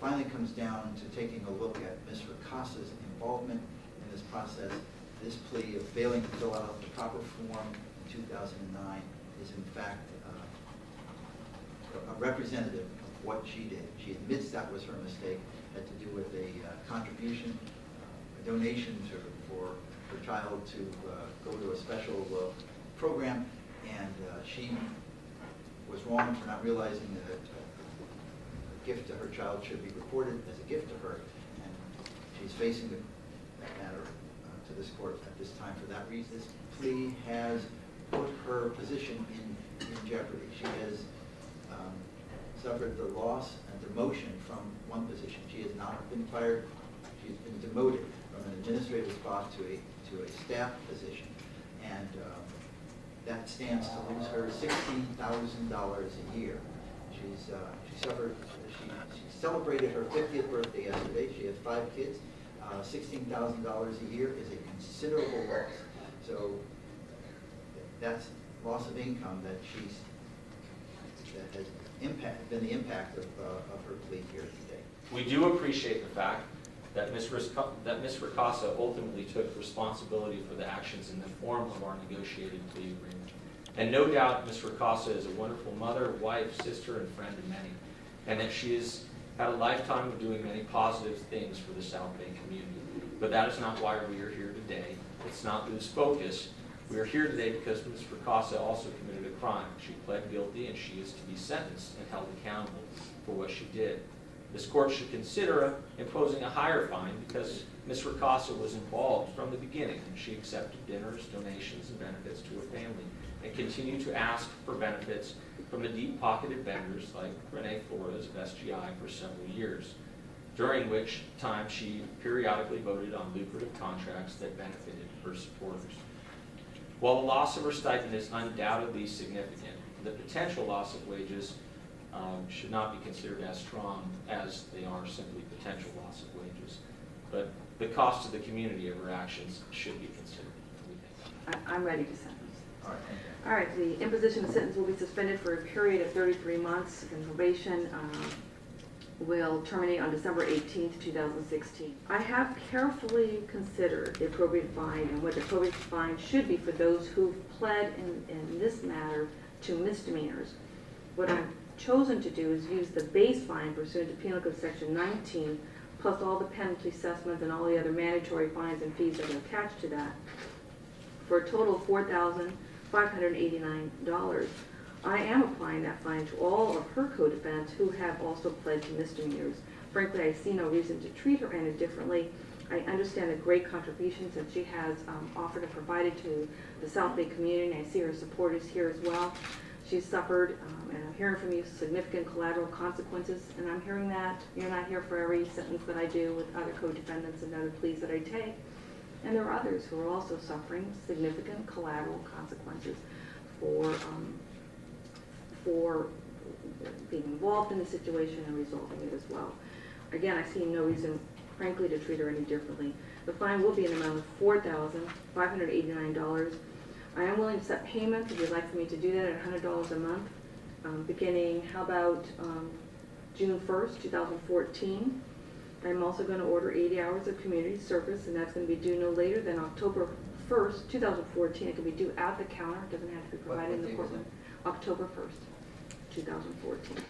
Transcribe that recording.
finally comes down to taking a look at Ms. Ricasa's involvement in this process. This plea of failing to fill out the proper form in 2009 is in fact a representative of what she did. She admits that was her mistake, had to do with a contribution, a donation for her child to go to a special program, and she was wrong for not realizing that a gift to her child should be reported as a gift to her, and she's facing that matter to this court at this time for that reason. This plea has put her position in jeopardy. She has suffered the loss and demotion from one position. She has not been fired. She's been demoted from an administrative spot to a staff position, and that stands to lose her $16,000 a year. She celebrated her 50th birthday yesterday. She has 5 kids. $16,000 a year is a considerable loss. So that's loss of income that has been the impact of her plea here today. We do appreciate the fact that Ms. Ricasa ultimately took responsibility for the actions in the form of our negotiated plea agreement. And no doubt Ms. Ricasa is a wonderful mother, wife, sister, and friend to many, and that she has had a lifetime of doing many positive things for the South Bay community. But that is not why we are here today. Let's not lose focus. We are here today because Ms. Ricasa also committed a crime. She pled guilty, and she is to be sentenced and held accountable for what she did. This court should consider imposing a higher fine because Ms. Ricasa was involved from the beginning, and she accepted dinners, donations, and benefits to her family, and continued to ask for benefits from the deep-pocketed vendors like Renee Flores of SGI for several years, during which time she periodically voted on lucrative contracts that benefited her supporters. While the loss of her stipend is undoubtedly significant, the potential loss of wages should not be considered as strong as they are simply potential loss of wages. But the cost to the community of her actions should be considered, we think. I'm ready to sentence. All right, thank you. All right, the imposition of sentence will be suspended for a period of 33 months, and probation will terminate on December 18th, 2016. I have carefully considered the appropriate fine and what the appropriate fine should be for those who've pled in this matter to misdemeanors. What I've chosen to do is use the base fine pursuant to Penal Code Section 19, plus all the penalty assessments and all the other mandatory fines and fees that are attached to that, for a total of $4,589. I am applying that fine to all of her co-defendants who have also pled to misdemeanors. Frankly, I see no reason to treat her any differently. I understand the great contributions that she has offered and provided to the South Bay community. I see her supporters here as well. She's suffered, and I'm hearing from you, significant collateral consequences, and I'm hearing that you're not here for every sentence that I do with other co-defendants and other pleas that I take. And there are others who are also suffering significant collateral consequences for being involved in the situation and resolving it as well. Again, I see no reason, frankly, to treat her any differently. The fine will be an amount of $4,589. I am willing to set payment if you'd like for me to do that at $100 a month, beginning, how about June 1st, 2014. I'm also going to order 80 hours of community service, and that's going to be due no later than October 1st, 2014. It can be due at the counter. It doesn't have to be provided in the courtroom. October 1st, 2014.